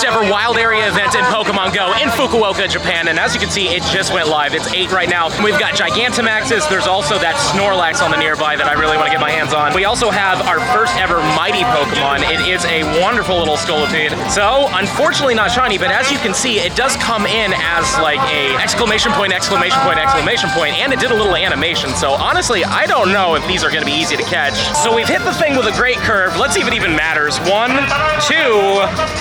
first ever wild area event in Pokemon GO in Fukuoka, Japan, and as you can see, it just went live. It's 8 right now. We've got Gigantamaxes. There's also that Snorlax on the nearby that I really want to get my hands on. We also have our first ever mighty Pokemon. It is a wonderful little Scolipede. So, unfortunately not shiny, but as you can see, it does come in as like a exclamation point, exclamation point, exclamation point, and it did a little animation. So honestly, I don't know if these are gonna be easy to catch. So we've hit the thing with a great curve. Let's see if it even matters. 1, 2.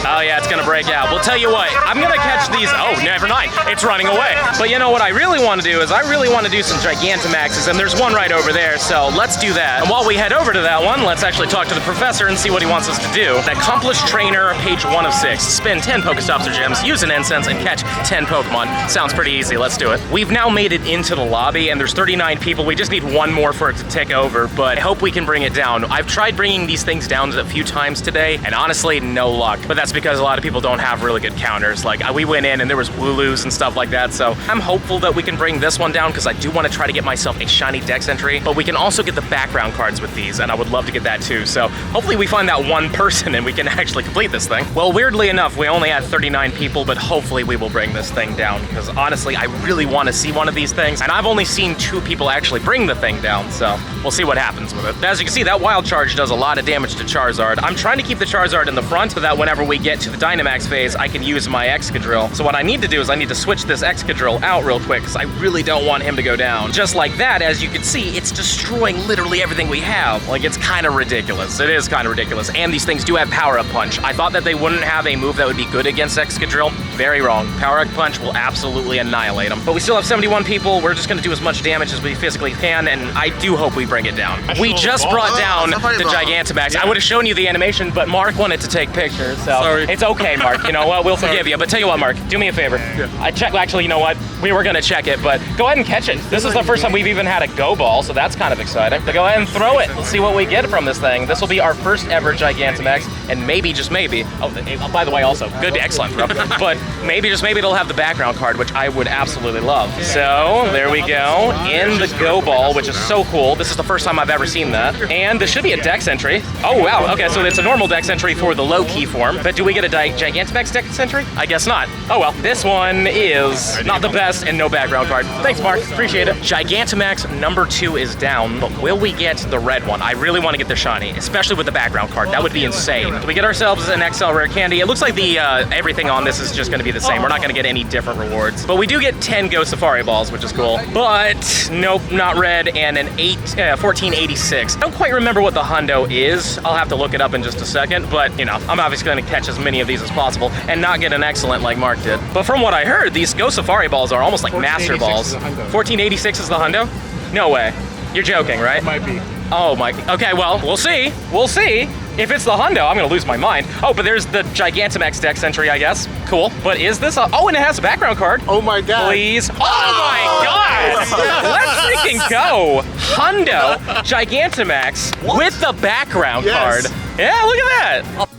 Oh yeah, it's gonna break out. We'll tell you what, I'm gonna catch these. Oh, never mind. It's running away. But you know what I really want to do is I really want to do some Gigantamaxes, and there's one right over there, so let's do that. And while we head over to that one, let's actually talk to the professor and see what he wants us to do. An accomplished trainer, page 1 of 6. Spin 10 Pokestops or gems, use an incense, and catch 10 Pokemon. Sounds pretty easy, let's do it. We've now made it into the lobby, and there's 39 people. We just need one more for it to tick over, but I hope we can bring it down. I've tried bringing these things down a few times today, and honestly, no luck. But that's because a lot of people don't have really good counters. Like, we went in and there was Wooloos and stuff like that, so I'm hopeful that we can bring this one down because I do want to try to get myself a shiny Dex entry, but we can also get the background cards with these, and I would love to get that too. So hopefully we find that one person and we can actually complete this thing. Well, weirdly enough, we only had 39 people, but hopefully we will bring this thing down because honestly, I really want to see one of these things, and I've only seen 2 people actually bring the thing down, so we'll see what happens with it. As you can see, that Wild Charge does a lot of damage to Charizard. I'm trying to keep the Charizard in the front so that whenever we get to the Dynamax phase, I can use my Excadrill. So what I need to do is I need to switch this Excadrill out real quick because I really don't want him to go down. Just like that, as you can see, it's destroying literally everything we have. Like, it's kind of ridiculous. It is kind of ridiculous. And these things do have Power Up Punch. I thought that they wouldn't have a move that would be good against Excadrill. Very wrong. Power Up Punch will absolutely annihilate them. But we still have 71 people. We're just going to do as much damage as we physically can, and I do hope we bring it down. We just brought down the Gigantamax. I would have shown you the animation, but Mark wanted to take pictures, so sorry. It's okay, Mark. You know what? We'll forgive you. But tell you what, Mark, do me a favor. Yeah. Actually, you know what? We were going to check it, but go ahead and catch it. This is the first time we've even had a Go Ball, so that's kind of exciting. So go ahead and throw it. Let's see what we get from this thing. This will be our first ever Gigantamax, and maybe, just maybe, oh, by the way, also, good, excellent, bro. But maybe, just maybe it'll have the background card, which I would absolutely love. So, there we go, in the Go Ball, which is so cool. This is the first time I've ever seen that. And this should be a Dex entry. Oh, wow, okay, so it's a normal Dex entry for the low key form, but do we get a Gigantamax Dex entry? I guess not. Oh well, this one is not the best and no background card. Thanks, Mark, appreciate it. Gigantamax number 2 is down, but will we get the red one? I really want to get the shiny, especially with the background card. That would be insane. Do we get ourselves an XL Rare Candy? It looks like the everything on this is just going to be the same. We're not going to get any different rewards, but we do get 10 Go Safari Balls, which is cool. But nope, not red, and an 1486. I don't quite remember what the hundo is. I'll have to look it up in just a second, but you know, I'm obviously going to catch as many of these as possible and not get an excellent like Mark did. But from what I heard, these Go Safari Balls are almost like Master Balls. 1486 is the hundo? No way. You're joking, right? It might be. Oh my, okay, well, we'll see. We'll see. If it's the hundo, I'm gonna lose my mind. Oh, but there's the Gigantamax Dex entry, I guess. Cool. But is this oh, and it has a background card. Oh my god. Please. Oh my god! Let's freaking go. Hundo Gigantamax with the background card. Yeah, look at that.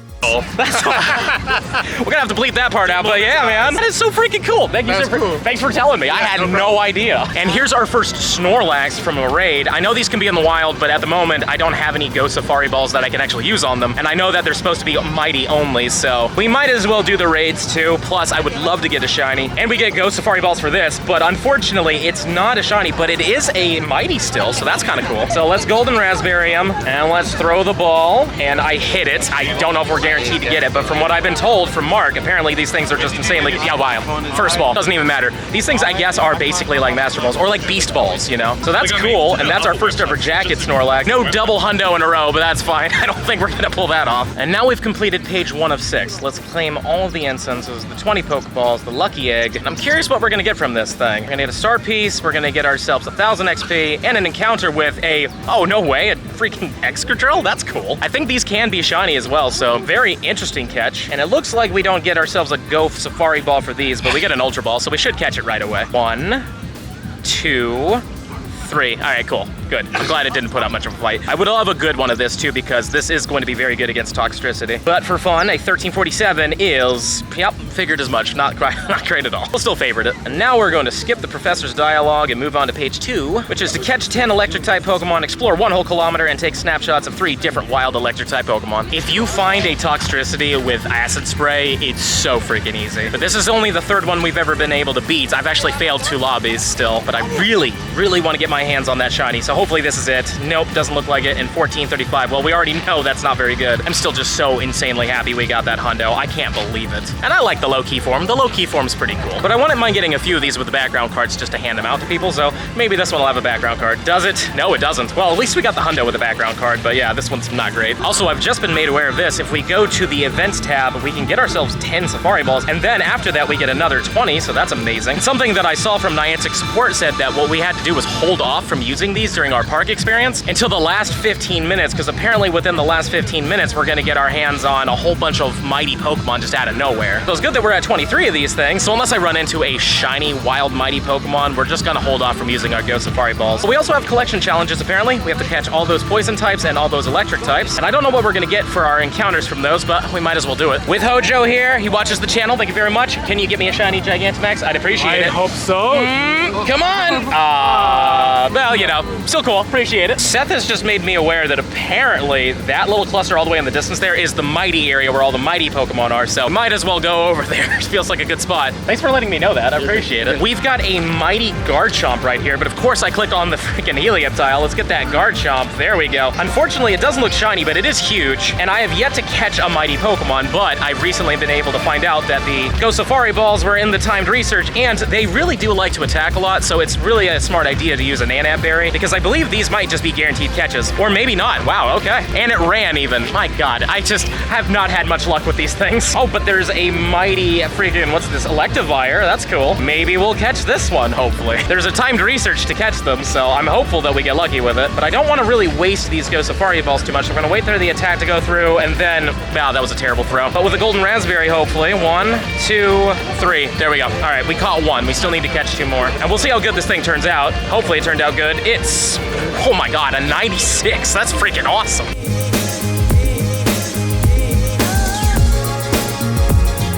That's we're gonna have to bleep that part out, but yeah, man, that is so freaking cool. Thank you, sir. Thanks for telling me. I had no idea. And here's our first Snorlax from a raid. I know these can be in the wild, but at the moment, I don't have any Go Safari Balls that I can actually use on them. And I know that they're supposed to be mighty only, so we might as well do the raids too. Plus, I would love to get a shiny. And we get Go Safari Balls for this, but unfortunately, it's not a shiny, but it is a mighty still, so that's kind of cool. So let's Golden Raspberry him, and let's throw the ball, and I hit it. I don't know if we're guaranteed to get it, but from what I've been told from Mark, apparently these things are just insanely, yeah, buy them. First of all, doesn't even matter. These things, I guess, are basically like Master Balls, or like Beast Balls, you know? So that's cool, and that's our first ever Jacket Snorlax. No double hundo in a row, but that's fine. I don't think we're gonna pull that off. And now we've completed page 1 of 6. Let's claim all of the incenses, the 20 Pokeballs, the Lucky Egg, and I'm curious what we're gonna get from this thing. We're gonna get a star piece, we're gonna get ourselves 1,000 XP, and an encounter with a, oh, no way, a freaking Excadrill? That's cool. I think these can be shiny as well, so very interesting catch. And it looks like we don't get ourselves a Go Safari Ball for these, but we get an Ultra Ball, so we should catch it right away. 1, 2, 3. All right, cool. Good. I'm glad it didn't put up much of a fight. I would love a good one of this too, because this is going to be very good against Toxtricity. But for fun, a 1347 is, yep, figured as much. Not great at all. We'll still favorite it. And now we're going to skip the professor's dialogue and move on to page 2, which is to catch 10 electric-type Pokemon, explore 1 whole kilometer, and take snapshots of 3 different wild electric-type Pokemon. If you find a Toxtricity with Acid Spray, it's so freaking easy. But this is only the 3rd one we've ever been able to beat. I've actually failed 2 lobbies still, but I really want to get my hands on that shiny, so hopefully this is it. Nope, doesn't look like it. And 1435, well, we already know that's not very good. I'm still just so insanely happy we got that hundo. I can't believe it. And I like the low-key form. The low-key form's pretty cool. But I wouldn't mind getting a few of these with the background cards just to hand them out to people, so maybe this one will have a background card. Does it? No, it doesn't. Well, at least we got the hundo with a background card, but yeah, this one's not great. Also, I've just been made aware of this. If we go to the events tab, we can get ourselves 10 Safari Balls, and then after that, we get another 20, so that's amazing. Something that I saw from Niantic support said that what we had to do was hold off from using these during our park experience until the last 15 minutes, because apparently within the last 15 minutes, we're gonna get our hands on a whole bunch of mighty Pokemon just out of nowhere. So it's good that we're at 23 of these things, so unless I run into a shiny, wild, mighty Pokemon, we're just gonna hold off from using our Go Safari Balls. But we also have collection challenges, apparently. We have to catch all those poison types and all those electric types, and I don't know what we're gonna get for our encounters from those, but we might as well do it. With Hojo here, he watches the channel, thank you very much. Can you get me a shiny Gigantamax? I'd appreciate it. I hope so. Come on! Well, you know, still cool, appreciate it. Seth has just made me aware that apparently that little cluster all the way in the distance there is the mighty area where all the mighty Pokemon are, so might as well go over there. It feels like a good spot. Thanks for letting me know that, I appreciate it. We've got a mighty Garchomp right here, but of course I clicked on the freaking helium tile. Let's get that Garchomp, there we go. Unfortunately, it doesn't look shiny, but it is huge, and I have yet to catch a mighty Pokemon, but I've recently been able to find out that the Go Safari Balls were in the timed research, and they really do like to attack a lot, so it's really a smart idea to use a Nanab Berry, because I believe these might just be guaranteed catches, or maybe not. Wow, okay. And it ran even. My God, I just have not had much luck with these things. Oh, but there's a mighty freaking, what's this, Electivire, that's cool. Maybe we'll catch this one, hopefully. There's a timed research to catch them, so I'm hopeful that we get lucky with it, but I don't want to really waste these Go Safari Balls too much. I'm gonna wait for the attack to go through, and then, wow, that was a terrible throw. But with a Golden Raspberry, hopefully. 1, 2, 3, there we go. All right, we caught 1. We still need to catch 2 more, and we'll see how good this thing turns out. Hopefully it turned out good. It's, oh my God, a 96. That's freaking awesome.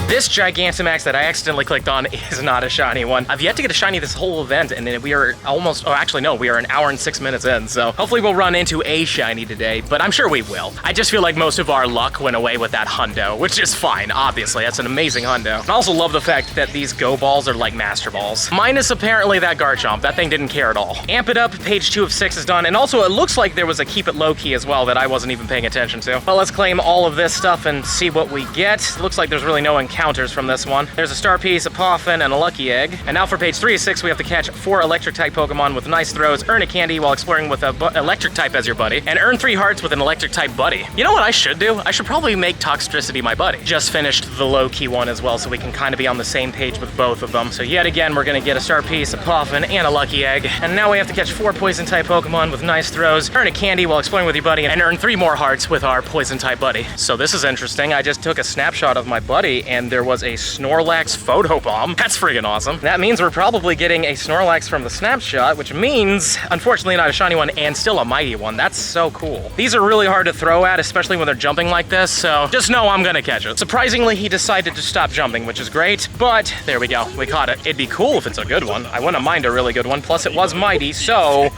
This Gigantamax that I accidentally clicked on is not a shiny one. I've yet to get a shiny this whole event, and we are almost, oh actually no, we are an hour and 6 minutes in, so hopefully we'll run into a shiny today, but I'm sure we will. I just feel like most of our luck went away with that hundo, which is fine, obviously. That's an amazing hundo. I also love the fact that these Go Balls are like Master Balls. Minus apparently that Garchomp. That thing didn't care at all. Amp it up, page 2 of 6 is done, and also it looks like there was a keep it low key as well that I wasn't even paying attention to. But let's claim all of this stuff and see what we get. It looks like there's really no encounters from this one. There's a Star Piece, a Poffin, and a Lucky Egg. And now for page 3 of 6, we have to catch 4 electric-type Pokemon with nice throws, earn a candy while exploring with a electric-type as your buddy, and earn 3 hearts with an electric-type buddy. You know what I should do? I should probably make Toxtricity my buddy. Just finished the low-key one as well, so we can kind of be on the same page with both of them. So yet again, we're gonna get a Star Piece, a Poffin, and a Lucky Egg. And now we have to catch 4 Poison-type Pokemon with nice throws, earn a candy while exploring with your buddy, and earn 3 more hearts with our Poison-type buddy. So this is interesting. I just took a snapshot of my buddy, and there was a Snorlax photobomb. That's friggin' awesome. That means we're probably getting a Snorlax from the snapshot, which means, unfortunately, not a shiny one and still a mighty one. That's so cool. These are really hard to throw at, especially when they're jumping like this, so just know I'm gonna catch it. Surprisingly, he decided to stop jumping, which is great, but there we go. We caught it. It'd be cool if it's a good one. I wouldn't mind a really good one, plus it was mighty, so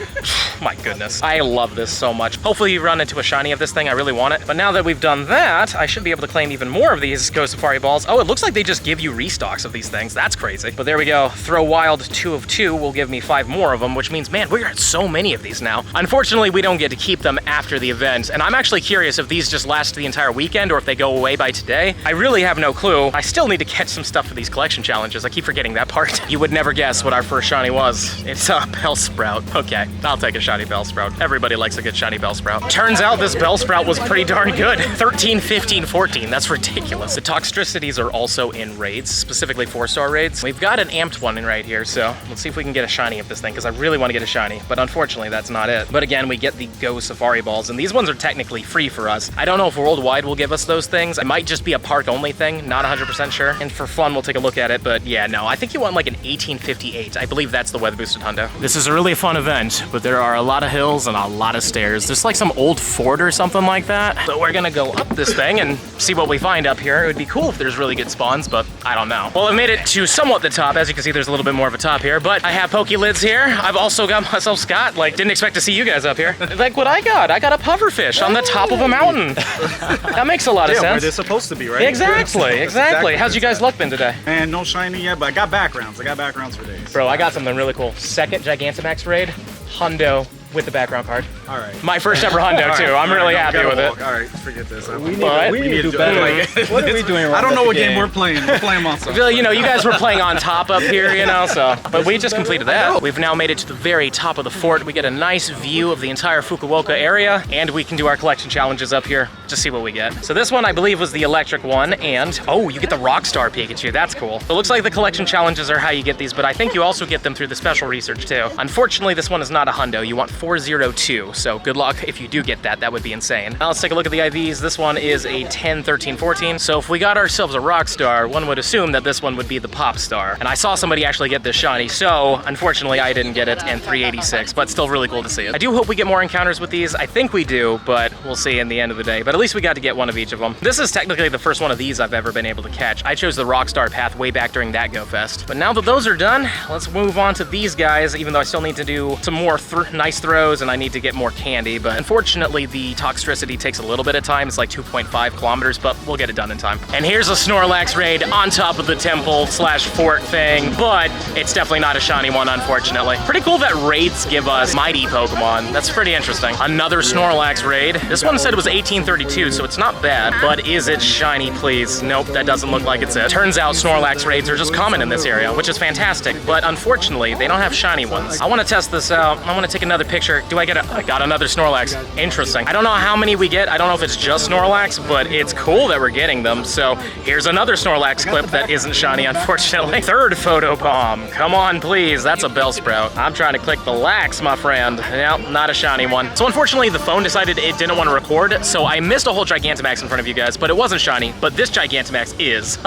my goodness. I love this so much. Hopefully you run into a shiny of this thing. I really want it. But now that we've done that, I should be able to claim even more of these Go Safari Balls. Oh, it looks like they just give you restocks of these things. That's crazy. But there we go. Throw Wild 2 of 2 will give me 5 more of them, which means, man, we're at so many of these now. Unfortunately, we don't get to keep them after the event, and I'm actually curious if these just last the entire weekend or if they go away by today. I really have no clue. I still need to catch some stuff for these collection challenges. I keep forgetting that part. You would never guess what our first shiny was. It's a Bellsprout. Okay, I'll take a shiny Bellsprout. Everybody likes a good shiny Bellsprout. Turns out this Bellsprout was pretty darn good. 13, 15, 14. That's ridiculous. The Toxtricities are are also in raids, specifically 4-star raids. We've got an amped one in right here, so let's see if we can get a shiny of this thing, because I really want to get a shiny, but unfortunately that's not it. But again, we get the Go Safari balls, and these ones are technically free for us. I don't know if Worldwide will give us those things. It might just be a park only thing, not 100% sure. And for fun, we'll take a look at it, but yeah, no, I think you want like an 1858. I believe that's the weather boosted hundo. This is a really fun event, but there are a lot of hills and a lot of stairs. There's like some old fort or something like that. So we're gonna go up this thing and see what we find up here. It would be cool if there's really good spawns, but I don't know. Well, I've made it to somewhat the top. As you can see, there's a little bit more of a top here, but I have Poke Lids here. I've also got myself Scott. Like, didn't expect to see you guys up here. Like what I got a pufferfish on the top of a mountain. That makes a lot of sense. Where they're supposed to be, right? Exactly. How's you guys luck been today? And no shiny yet, but I got backgrounds. I got backgrounds for days. Bro, I got something really cool. Second Gigantamax raid, hundo with the background card. All right. My first ever hundo too. I'm really happy with it. All right, forget this. We need to do better. What are we doing wrong? I don't know what game we're playing. We're playing Monster. You know, you guys were playing on top up here, you know, so. But we just completed that. We've now made it to the very top of the fort. We get a nice view of the entire Fukuoka area, and we can do our collection challenges up here. Just see what we get. So this one, I believe, was the electric one, and oh, you get the Rockstar Pikachu. That's cool. So it looks like the collection challenges are how you get these, but I think you also get them through the special research too. Unfortunately, this one is not a hundo. You want 402. So good luck if you do get that. That would be insane. Now let's take a look at the IVs. This one is a 10, 13, 14. So if we got ourselves a rock star, one would assume that this one would be the pop star. And I saw somebody actually get this shiny, so unfortunately I didn't get it in 386, but still really cool to see it. I do hope we get more encounters with these. I think we do, but we'll see in the end of the day. But at least we got to get one of each of them. This is technically the first one of these I've ever been able to catch. I chose the rock star path way back during that Go Fest. But now that those are done, let's move on to these guys, even though I still need to do some more nice throws and I need to get more candy, but unfortunately the Toxtricity takes a little bit of time. It's like 2.5 kilometers, but we'll get it done in time. And here's a Snorlax raid on top of the temple slash fort thing, but it's definitely not a shiny one, unfortunately. Pretty cool that raids give us mighty Pokemon. That's pretty interesting. Another Snorlax raid. This one said it was 1832, so it's not bad, but is it shiny, please? Nope, that doesn't look like it's it. Turns out Snorlax raids are just common in this area, which is fantastic, but unfortunately, they don't have shiny ones. I want to test this out. I want to take another picture. Do I get I got another Snorlax. Interesting. I don't know how many we get. I don't know if it's just Snorlax, but it's cool that we're getting them. So here's another Snorlax clip that isn't shiny, unfortunately. Third photobomb. Come on, please. That's a Bellsprout. I'm trying to click the lax, my friend. Nope, not a shiny one. So unfortunately, the phone decided it didn't want to record, so I missed a whole Gigantamax in front of you guys, but it wasn't shiny. But this Gigantamax is.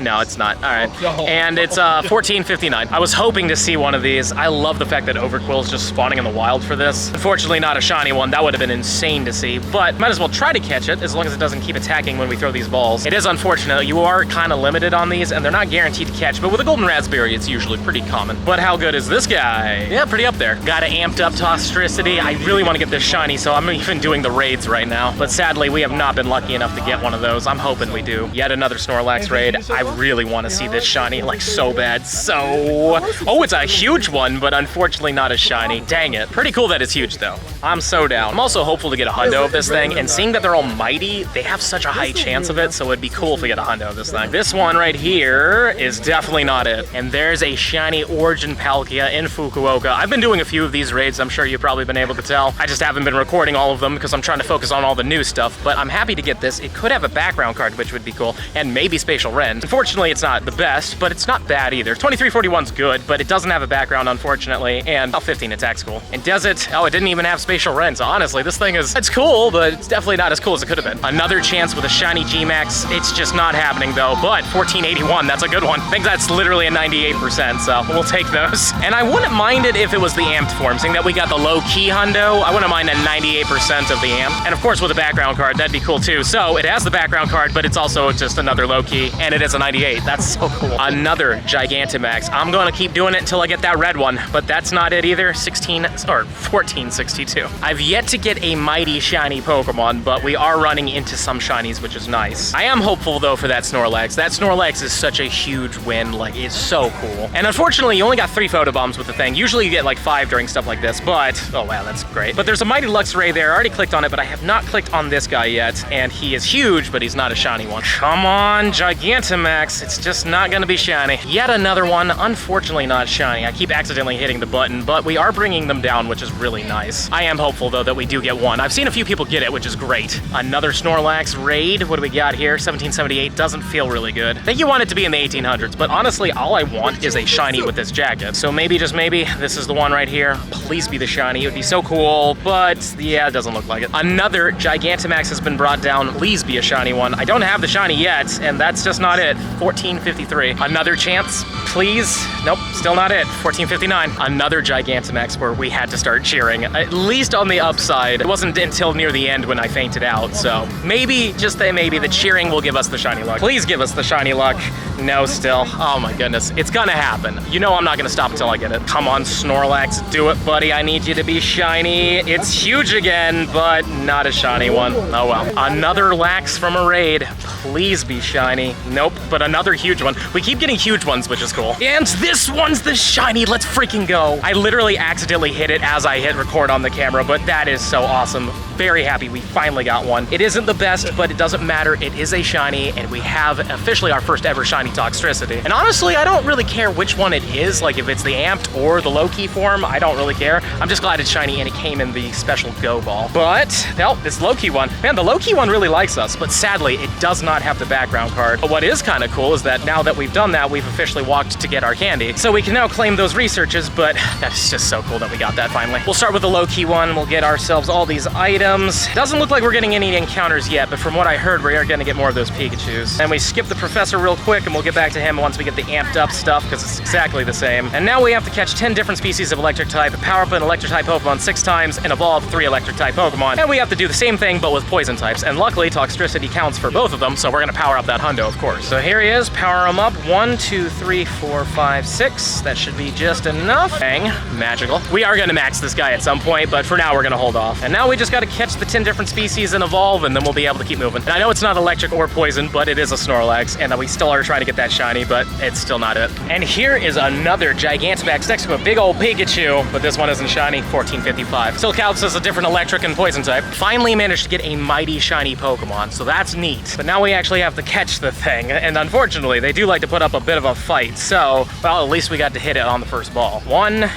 No, it's not. All right. And it's 1459. I was hoping to see one of these. I love the fact that Overquill's just spawning in the wild for this. Unfortunately, not a shiny one. That would have been insane to see, but might as well try to catch it as long as it doesn't keep attacking when we throw these balls. It is unfortunate. You are kind of limited on these, and they're not guaranteed to catch, but with a golden raspberry, it's usually pretty common. But how good is this guy? Yeah, pretty up there. Got an amped up Toxtricity. I really want to get this shiny, so I'm even doing the raids right now. But sadly, we have not been lucky enough to get one of those. I'm hoping we do. Yet another Snorlax raid. I really want to see this shiny, like so bad. So, oh, it's a huge one, but unfortunately not as shiny. Dang it. Pretty cool that it's huge though. I'm so down. I'm also hopeful to get a hundo of this thing, and seeing that they're all mighty, they have such a high chance of it, so it'd be cool if we get a hundo of this thing. This one right here is definitely not it. And there's a shiny Origin Palkia in Fukuoka. I've been doing a few of these raids, I'm sure you've probably been able to tell. I just haven't been recording all of them because I'm trying to focus on all the new stuff, but I'm happy to get this. It could have a background card, which would be cool, and maybe Spatial Rend. Unfortunately, it's not the best, but it's not bad either. 2341's good, but it doesn't have a background, unfortunately, and 15 attack's cool. And does it? Oh, it didn't even have Spatial Rend, so honestly, this thing is, it's cool, but it's definitely not as cool as it could have been. Another chance with a shiny Gmax. It's just not happening though, but 1481, that's a good one. I think that's literally a 98%, so we'll take those. And I wouldn't mind it if it was the amped form, seeing that we got the low-key hundo. I wouldn't mind a 98% of the amp. And of course, with a background card, that'd be cool too. So it has the background card, but it's also just another low-key, and it is a 98. That's so cool. Another Gigantamax. I'm gonna keep doing it until I get that red one, but that's not it either. 1462. I've yet to get a mighty shiny Pokemon, but we are running into some shinies, which is nice. I am hopeful though for that Snorlax. That Snorlax is such a huge win, like it's so cool. And unfortunately, you only got 3 photobombs with the thing. Usually you get like 5 during stuff like this, but oh wow, that's great. But there's a mighty Luxray there. I already clicked on it, but I have not clicked on this guy yet, and he is huge, but he's not a shiny one. Come on, Gigantamax. It's just not gonna be shiny. Yet another one, unfortunately not shiny. I keep accidentally hitting the button, but we are bringing them down, which is really nice. I am hopeful, though, that we do get one. I've seen a few people get it, which is great. Another Snorlax raid. What do we got here? 1778 doesn't feel really good. I think you want it to be in the 1800s, but honestly, all I want is a shiny with this jacket. So maybe, just maybe, this is the one right here. Please be the shiny. It would be so cool, but yeah, it doesn't look like it. Another Gigantamax has been brought down. Please be a shiny one. I don't have the shiny yet, and that's just not it. 1453. Another chance, please. Nope, still not it. 1459. Another Gigantamax where we had to start cheering, at least on the upside. It wasn't until near the end when I fainted out, so maybe, just maybe, the cheering will give us the shiny luck. Please give us the shiny luck. No, still. Oh my goodness. It's gonna happen. You know I'm not gonna stop until I get it. Come on, Snorlax, do it, buddy. I need you to be shiny. It's huge again, but not a shiny one. Oh well. Another Lax from a raid. Please be shiny. Nope, but another huge one. We keep getting huge ones, which is cool. And this one's the shiny. Let's freaking go. I literally accidentally hit it as I hit record on the camera, but that is so awesome. Very happy we finally got one. It isn't the best, but it doesn't matter. It is a shiny, and we have officially our first ever shiny Toxtricity. And honestly, I don't really care which one it is, like if it's the amped or the low-key form, I don't really care. I'm just glad it's shiny and it came in the special Go ball. But, no, this low-key one, man, the low-key one really likes us, but sadly, it does not have the background card. But what is kind of cool is that now that we've done that, we've officially walked to get our candy. So we can now claim those researches, but that's just so cool that we got that finally. We'll start with the low-key one. We'll get ourselves all these items. Doesn't look like we're getting any encounters yet, but from what I heard, we are gonna get more of those Pikachus. And we skip the professor real quick, and we'll get back to him once we get the amped up stuff, because it's exactly the same. And now we have to catch 10 different species of electric type, power up an electric type Pokemon 6 times, and evolve 3 electric type Pokemon. And we have to do the same thing, but with poison types. And luckily, Toxtricity counts for both of them, so we're gonna power up that hundo, of course. So here he is, power him up. 1, 2, 3, 4, 5, 6. That should be just enough. Bang, magical. We are gonna max this guy at some point, but for now, we're gonna hold off. And now we just gotta catch the 10 different species and evolve, and then we'll be able to keep moving. And I know it's not electric or poison, but it is a Snorlax, and we still are trying to get that shiny, but it's still not it. And here is another Gigantamax next to a big old Pikachu, but this one isn't shiny. 1455. Still counts as a different electric and poison type. Finally managed to get a mighty shiny Pokemon, so that's neat. But now we actually have to catch the thing, and unfortunately, they do like to put up a bit of a fight, so, well, at least we got to hit it on the first ball. 1,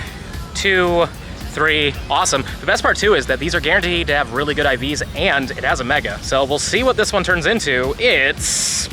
2, 3. Awesome. The best part too is that these are guaranteed to have really good IVs, and it has a Mega. So we'll see what this one turns into. It's,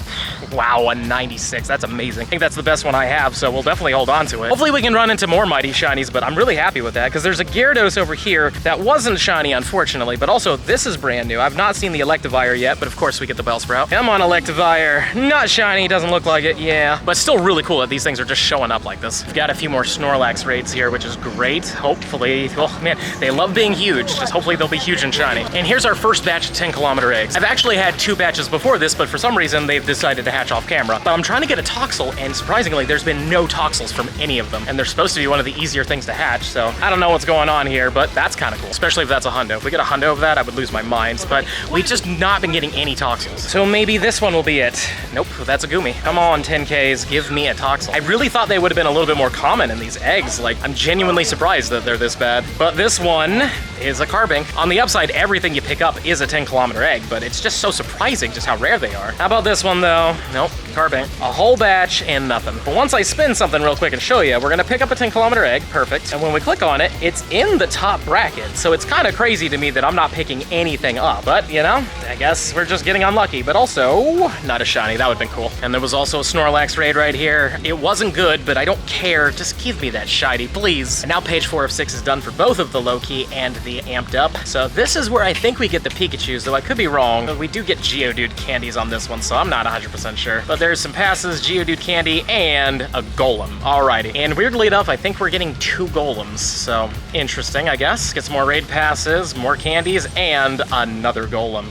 wow, a 96. That's amazing. I think that's the best one I have, so we'll definitely hold on to it. Hopefully we can run into more mighty shinies, but I'm really happy with that, because there's a Gyarados over here that wasn't shiny, unfortunately, but also this is brand new. I've not seen the Electivire yet, but of course we get the Bellsprout. Come on, Electivire. Not shiny, doesn't look like it, yeah. But still really cool that these things are just showing up like this. We've got a few more Snorlax raids here, which is great. Hopefully, oh man, they love being huge. Just hopefully they'll be huge and shiny. And here's our first batch of 10-kilometer eggs. I've actually had 2 batches before this, but for some reason they've decided to hatch off camera. But I'm trying to get a Toxel, and surprisingly, there's been no Toxels from any of them. And they're supposed to be one of the easier things to hatch, so I don't know what's going on here, but that's kind of cool, especially if that's a hundo. If we get a hundo of that, I would lose my mind, but we've just not been getting any Toxels. So maybe this one will be it. Nope, that's a Goomy. Come on, 10Ks, give me a Toxel. I really thought they would have been a little bit more common in these eggs. Like, I'm genuinely surprised that they're this bad. But this one is a Carbink. On the upside, everything you pick up is a 10-kilometer egg, but it's just so surprising just how rare they are. How about this one, though? Nope, Carbink. A whole batch and nothing. But once I spin something real quick and show you, we're gonna pick up a 10-kilometer egg, perfect. And when we click on it, it's in the top bracket. So it's kind of crazy to me that I'm not picking anything up. But, you know, I guess we're just getting unlucky. But also, not a shiny, that would've been cool. And there was also a Snorlax raid right here. It wasn't good, but I don't care. Just give me that shiny, please. And now page 4 of 6 is done for both of the low-key and the amped up. So this is where I think we get the Pikachus, though I could be wrong. But we do get Geodude candies on this one, so I'm not 100% sure. But there's some passes, Geodude candy, and a Golem. Alrighty. And weirdly enough, I think we're getting 2 Golems. So interesting, I guess. Get some more raid passes, more candies, and another Golem.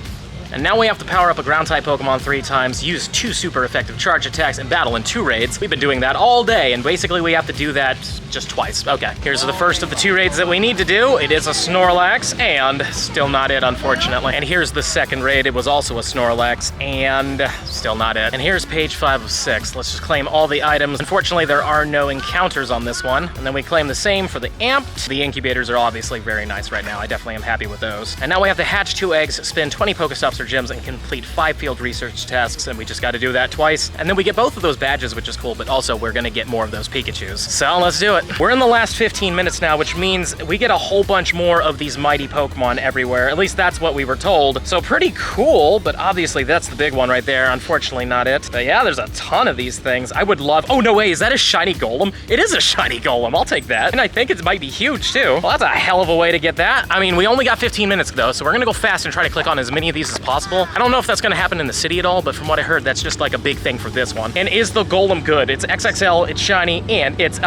And now we have to power up a ground-type Pokemon 3 times, use 2 super effective charge attacks, and battle in 2 raids. We've been doing that all day, and basically we have to do that just twice. Okay, here's the first of the 2 raids that we need to do. It is a Snorlax, and still not it, unfortunately. And here's the second raid. It was also a Snorlax, and still not it. And here's page 5 of 6. Let's just claim all the items. Unfortunately, there are no encounters on this one. And then we claim the same for the amped. The incubators are obviously very nice right now. I definitely am happy with those. And now we have to hatch 2 eggs, spin 20 Pokestops Master Gyms and complete 5 field research tasks, and we just got to do that twice. And then we get both of those badges, which is cool, but also we're gonna get more of those Pikachus. So let's do it. We're in the last 15 minutes now, which means we get a whole bunch more of these mighty Pokemon everywhere. At least that's what we were told. So pretty cool, but obviously that's the big one right there. Unfortunately not it. But yeah, there's a ton of these things. I would love, oh no way, is that a shiny golem? It is a shiny golem, I'll take that. And I think it might be huge too. Well, that's a hell of a way to get that. I mean, we only got 15 minutes though, so we're gonna go fast and try to click on as many of these as possible. I don't know if that's gonna happen in the city at all, but from what I heard, that's just like a big thing for this one. And is the golem good? It's XXL, it's shiny, and it's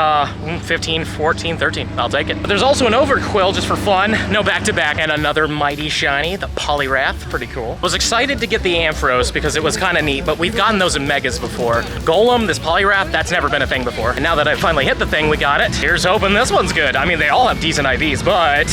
15, 14, 13. I'll take it. But there's also an Overquill just for fun. No back-to-back, and another mighty shiny, the Poliwrath, pretty cool. Was excited to get the Ampharos because it was kind of neat, but we've gotten those in Megas before. Golem, this Poliwrath, that's never been a thing before. And now that I've finally hit the thing, we got it. Here's hoping this one's good. I mean, they all have decent IVs, but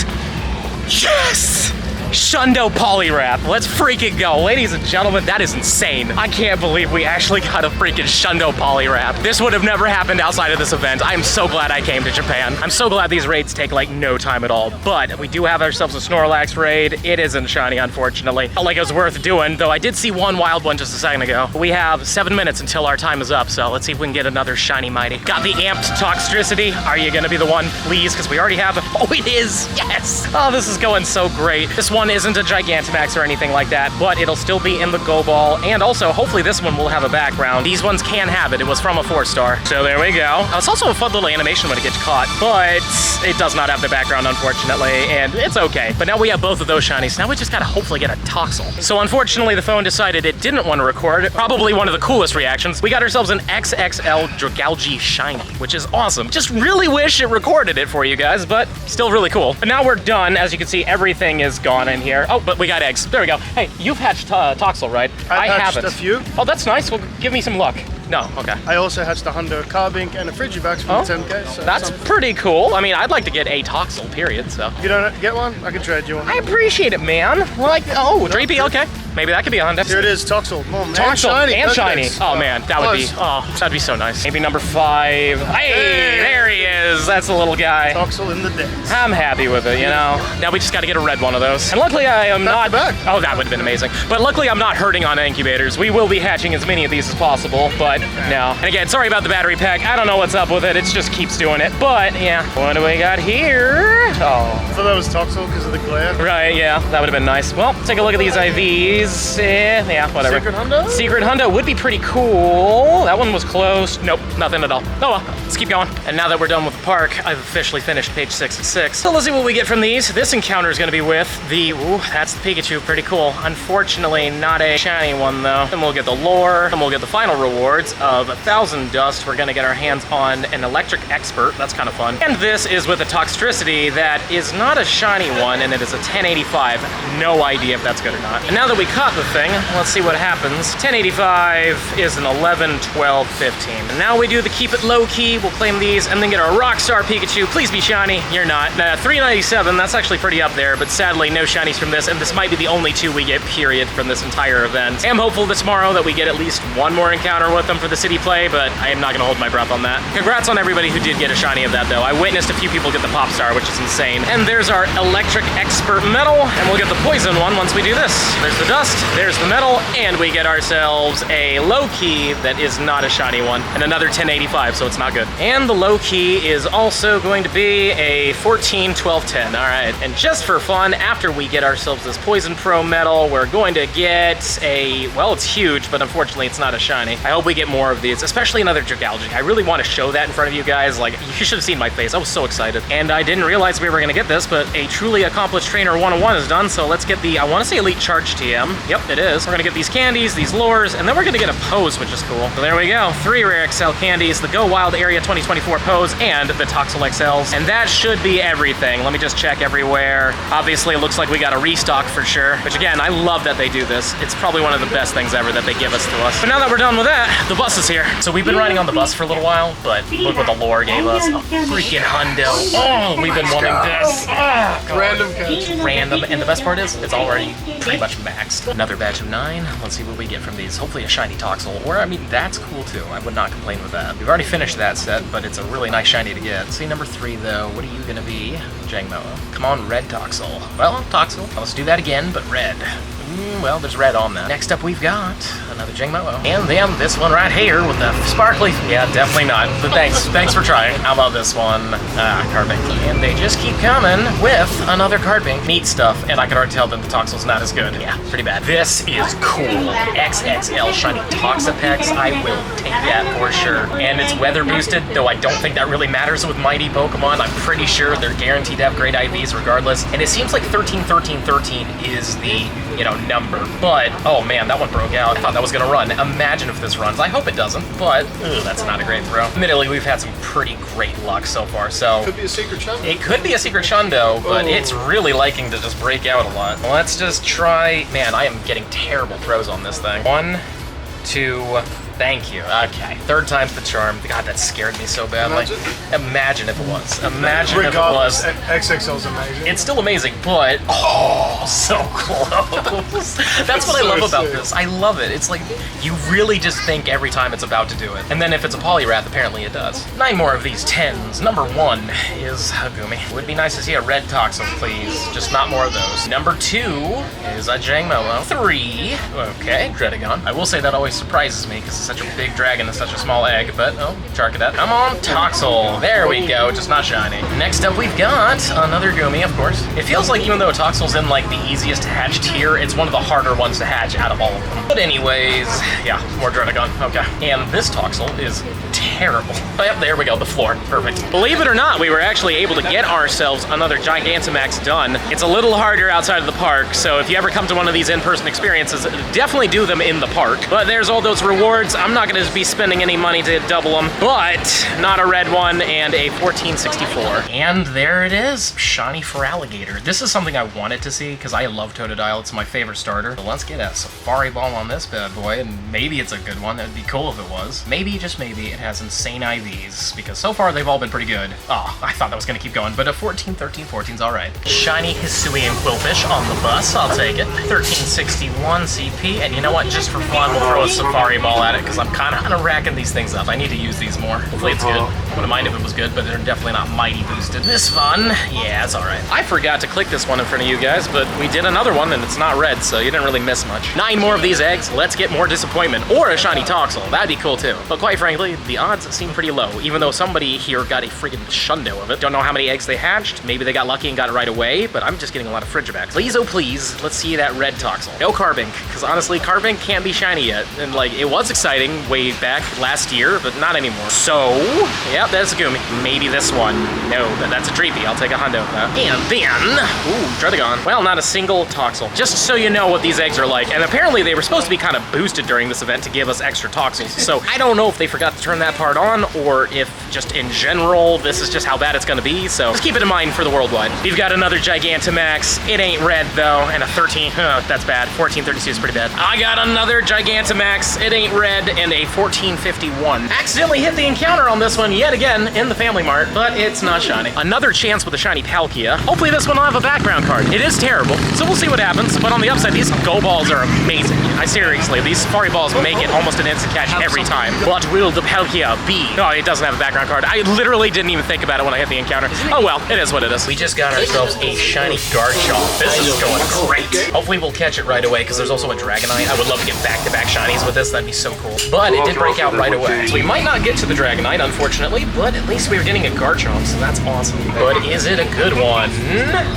yes! Shundo Poliwrath. Let's freaking go. Ladies and gentlemen, that is insane. I can't believe we actually got a freaking Shundo Poliwrath. This would have never happened outside of this event. I am so glad I came to Japan. I'm so glad these raids take like no time at all, but we do have ourselves a Snorlax raid. It isn't shiny, unfortunately. Felt like it was worth doing, though I did see one wild one just a second ago. We have 7 minutes until our time is up, so let's see if we can get another shiny mighty. Got the amped Toxtricity. Are you gonna be the one, please? Because we already have, oh, it is, yes. Oh, this is going so great. This one isn't a Gigantamax or anything like that, but it'll still be in the Go Ball, and also hopefully this one will have a background. These ones can have it. It was from a 4-star. So there we go. It's also a fun little animation when it gets caught, but it does not have the background, unfortunately, and it's okay. But now we have both of those shinies. Now we just gotta hopefully get a Toxel. So unfortunately, the phone decided it didn't want to record. Probably one of the coolest reactions. We got ourselves an XXL Dragalge shiny, which is awesome. Just really wish it recorded it for you guys, but still really cool. But now we're done. As you can see, everything is gone in here. Oh, but we got eggs. There we go. Hey, you've hatched Toxel, right? I hatched haven't. a few. Oh, that's nice. Well, give me some luck. No, okay. I also hatched a Hundo Carbink and a Frigivax from the 10K. So that's pretty cool. I mean, I'd like to get a Toxel, period, so. You don't get one? I can trade you one. I appreciate it, man. Like, oh, Drapey, okay. Maybe that could be a Hundo. Here it is, Toxel. Toxel and shiny. Nice. Oh man, that would be, that'd be so nice. Maybe number 5. Hey, there he is. That's the little guy. Toxel in the decks. I'm happy with it, you know. Now we just got to get a red one of those. And luckily I am not. Oh, that would have been amazing. But luckily I'm not hurting on incubators. We will be hatching as many of these as possible, but no. And again, sorry about the battery pack. I don't know what's up with it. It just keeps doing it. But yeah, what do we got here? Oh. I thought that was Toxel because of the glare. Right, yeah, that would have been nice. Well, take a look at these IVs. Yeah, whatever. Secret Hundo? Secret Hundo would be pretty cool. That one was close. Nope, nothing at all. Oh well, let's keep going. And now that we're done with the park, I've officially finished page 6 of 6. So let's see what we get from these. This encounter is going to be with the, ooh, that's the Pikachu, pretty cool. Unfortunately, not a shiny one though. Then we'll get the lore, and we'll get the final rewards of 1,000 dust. We're going to get our hands on an electric expert. That's kind of fun. And this is with a Toxtricity that is not a shiny one, and it is a 1085. No idea if that's good or not. And now that we caught the thing, let's see what happens. 1085 is an 11, 12, 15. And now we do the keep it low key. We'll claim these and then get our Rockstar Pikachu. Please be shiny. You're not. 397, that's actually pretty up there, but sadly no shinies from this, and this might be the only 2 we get, period, from this entire event. I am hopeful this tomorrow that we get at least one more encounter with them for the city play, but I am not gonna hold my breath on that. Congrats on everybody who did get a shiny of that though. I witnessed a few people get the Pop Star, which is insane. And there's our Electric Expert Metal, and we'll get the Poison one once we do this. There's the dust, there's the metal, and we get ourselves a low key that is not a shiny one, and another 1085, so it's not good. And the low key is also going to be a 14, 12, 10. All right, and just for fun, after we get ourselves this Poison Pro Metal, we're going to get a, well, it's huge, but unfortunately it's not a shiny. I hope we get more of these, especially another Dragalge. I really want to show that in front of you guys. Like, you should have seen my face. I was so excited. And I didn't realize we were going to get this, but a truly accomplished trainer 101 is done, so let's get the, I want to say Elite Charge TM. Yep, it is. We're going to get these candies, these lures, and then we're going to get a pose, which is cool. So there we go. 3 rare XL candies, the Go Wild Area 2024 pose, and the Toxel XLs. And that should be everything. Let me just check everywhere. Obviously, it looks like we got a restock for sure, which again, I love that they do this. It's probably one of the best things ever that they give us to us. But now that we're done with that, the bus is here. So we've been riding on the bus for a little while, but look what the lore gave us. A freaking hundo. Oh, we've been wanting this. Oh, Random catch. Random, and the best part is, it's already pretty much maxed. Another batch of 9. Let's see what we get from these. Hopefully a shiny Toxel, or I mean, that's cool too. I would not complain with that. We've already finished that set, but it's a really nice shiny to get. See, number 3 though, what are you gonna be? Jangmo. Come on, red Toxel. Well, Toxel. Let's do that again, but red. Well, there's red on that. Next up, we've got another Jingmo. And then this one right here with the sparkly. Yeah, definitely not. But thanks for trying. How about this one? Carbink. And they just keep coming with another Carbink. Neat stuff, and I can already tell that the Toxel's not as good. Yeah, pretty bad. This is cool. XXL Shiny Toxapex. I will take that for sure. And it's weather boosted, though I don't think that really matters with mighty Pokemon. I'm pretty sure they're guaranteed to have great IVs regardless. And it seems like 13-13-13 is the, number. But, oh man, that one broke out. I thought that was gonna run. Imagine if this runs. I hope it doesn't, but that's not a great throw. Admittedly, we've had some pretty great luck so far, so. Could be a secret Shundo. It could be a secret Shundo, but it's really liking to just break out a lot. Let's just try. Man, I am getting terrible throws on this thing. 1, 2, thank you. Okay, third time's the charm. God, that scared me so badly. Imagine if it was. Imagine if it was. XXL's amazing. It's still amazing, but so close. That's what I love about this. I love it. It's like you really just think every time it's about to do it. And then if it's a Poliwrath, apparently it does. 9 more of these 10s. Number 1 is Hagumi. Would be nice to see a red Toxel, please. Just not more of those. Number 2 is a Jangmo. 3. Okay, Dredagon. I will say that always surprises me because such a big dragon and such a small egg, but Charcadet. Come on, Toxel. There we go, just not shiny. Next up, we've got another Gumi, of course. It feels like even though a Toxel's in like the easiest to hatch tier, it's one of the harder ones to hatch out of all of them. But anyways, yeah, more Dredagon. Okay. And this Toxel is terrible. Oh, yep, there we go, the floor. Perfect. Believe it or not, we were actually able to get ourselves another Gigantamax done. It's a little harder outside of the park, so if you ever come to one of these in-person experiences, definitely do them in the park. But there's all those rewards. I'm not going to be spending any money to double them, but not a red one and a 1464. And there it is, shiny Feraligatr. This is something I wanted to see because I love Totodile. It's my favorite starter. So let's get a Safari Ball on this bad boy, and maybe it's a good one. That'd be cool if it was. Maybe, just maybe, it has insane IVs because so far they've all been pretty good. Oh, I thought that was going to keep going, but a 14-13-14's all right. Shiny Hisuian Quillfish on the bus. I'll take it. 1361 CP, and you know what? Just for fun, we'll throw a Safari Ball at it because I'm kind of racking these things up. I need to use these more. Hopefully it's good. I wouldn't mind if it was good, but they're definitely not mighty boosted. This one, yeah, it's all right. I forgot to click this one in front of you guys, but we did another one and it's not red, so you didn't really miss much. 9 more of these eggs. Let's get more disappointment or a shiny Toxel. That'd be cool too. But quite frankly, the odds seem pretty low, even though somebody here got a freaking Shundo of it. Don't know how many eggs they hatched. Maybe they got lucky and got it right away, but I'm just getting a lot of Frigibacks. Please, oh please, let's see that red Toxel. No Carbink, because honestly, Carbink can't be shiny yet. And like, it was exciting way back last year, but not anymore. So, yeah, that's a Gumi. Maybe this one. No, that's a Dreepy. I'll take a hundo of that. And then, ooh, Dredagon. Well, not a single Toxel. Just so you know what these eggs are like. And apparently they were supposed to be kind of boosted during this event to give us extra Toxels. So I don't know if they forgot to turn that part on or if just in general, this is just how bad it's gonna be. So just keep it in mind for the worldwide. We've got another Gigantamax. It ain't red though. And a 13, that's bad. 1432 is pretty bad. I got another Gigantamax. It ain't red and a 1451. Accidentally hit the encounter on this one yet again in the Family Mart, but it's not shiny. Another chance with a shiny Palkia. Hopefully this one will have a background card. It is terrible, so we'll see what happens. But on the upside, these Go Balls are amazing. I seriously, these Safari Balls make it almost an instant catch every time. What will the Palkia be? Oh, it doesn't have a background card. I literally didn't even think about it when I hit the encounter. Oh well, it is what it is. We just got ourselves a shiny Garchomp. This is going great. Hopefully we'll catch it right away because there's also a Dragonite. I would love to get back-to-back shinies with this. That'd be so cool. But it did break out right away. So we might not get to the Dragonite, unfortunately, but at least we were getting a Garchomp, so that's awesome. But is it a good one?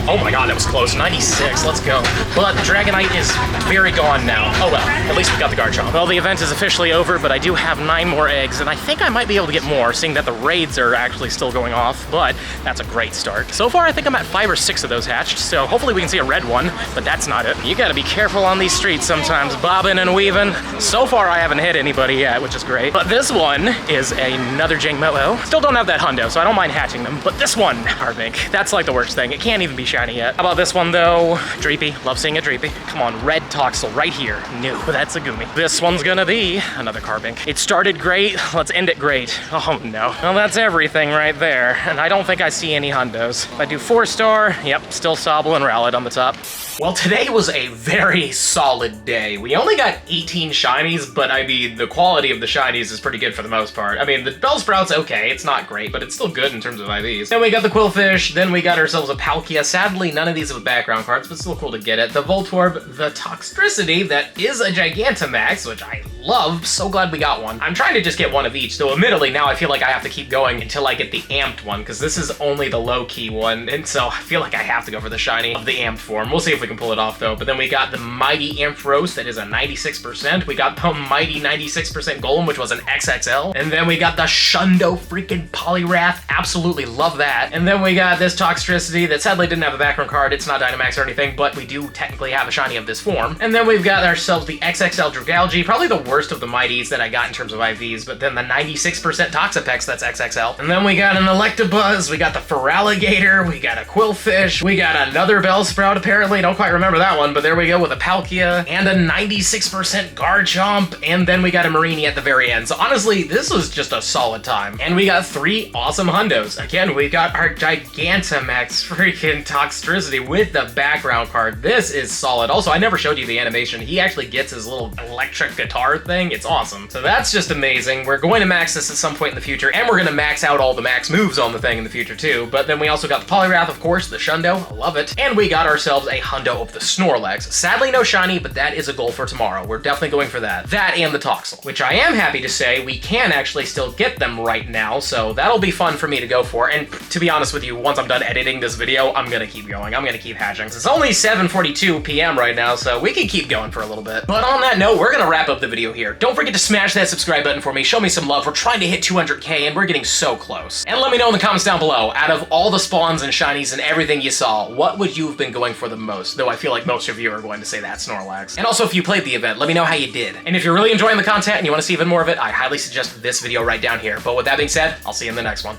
Oh my god, that was close. 96, let's go. But the Dragonite is very gone now. Oh well, at least we got the Garchomp. Well, the event is officially over, but I do have 9 more eggs, and I think I might be able to get more, seeing that the raids are actually still going off, but that's a great start. So far, I think I'm at 5 or 6 of those hatched, so hopefully we can see a red one, but that's not it. You gotta be careful on these streets sometimes, bobbing and weaving. So far, I haven't hit anybody yet, which is great. But this one is another Jangmo. Still don't have that hundo, so I don't mind hatching them. But this one, Carbink, that's like the worst thing. It can't even be shiny yet. How about this one though? Dreepy, love seeing a Dreepy. Come on, red Toxel right here. No, that's a Gumi. This one's gonna be another Carbink. It started great, let's end it great. Oh no. Well, that's everything right there. And I don't think I see any hundos. If I do 4-star, yep, still Sobble and Rowlet on the top. Well, today was a very solid day. We only got 18 shinies, but I mean, the quality of the shinies is pretty good for the most part. I mean, the Bellsprout's okay. It's not great, but it's still good in terms of IVs. Then we got the Quillfish. Then we got ourselves a Palkia. Sadly, none of these have background cards, but still cool to get it. The Voltorb, the Toxtricity, that is a Gigantamax, which I love. So glad we got one. I'm trying to just get one of each, though admittedly now I feel like I have to keep going until I get the amped one, because this is only the low-key one, and so I feel like I have to go for the shiny of the amped form. We'll see if we can pull it off, though. But then we got the Mighty Ampharos, that is a 96%. We got the Mighty 96% Golem, which was an XXL. And then we got the Shundo freaking Poliwrath. Absolutely love that. And then we got this Toxtricity that sadly didn't have a background card. It's not Dynamax or anything, but we do technically have a shiny of this form. And then we've got ourselves the XXL Dragalge, probably the worst of the Mighties that I got in terms of IVs, but then the 96% Toxapex, that's XXL. And then we got an Electabuzz, we got the Feraligatr, we got a Quillfish, we got another Bellsprout apparently, don't quite remember that one, but there we go with a Palkia, and a 96% Garchomp, and then we got a Marini at the very end. So honestly, this was just a solid time. And we got 3 awesome hundos. Again, we got our Gigantamax freaking Toxtricity with the background card. This is solid. Also, I never showed you the animation. He actually gets his little electric guitar thing. It's awesome. So that's just amazing. We're going to max this at some point in the future, and we're going to max out all the max moves on the thing in the future too. But then we also got the Poliwrath, of course, the Shundo, I love it. And we got ourselves a hundo of the Snorlax. Sadly, no shiny, but that is a goal for tomorrow. We're definitely going for that. That and the Toxel, which I am happy to say we can actually still get them right now, so that'll be fun for me to go for. And to be honest with you, once I'm done editing this video, I'm gonna keep going. I'm gonna keep hatching. It's only 7:42 p.m. right now, so we can keep going for a little bit. But on that note, we're gonna wrap up the video here. Don't forget to smash that subscribe button for me. Show me some love. We're trying to hit 200K, and we're getting so close. And let me know in the comments down below, out of all the spawns and shinies and everything you saw, what would you have been going for the most? Though I feel like most of you are going to say that Snorlax. And also, if you played the event, let me know how you did. And if you're really enjoying the content and you want to see even more of it, I highly suggest this video right down here. But with that being said, I'll see you in the next one.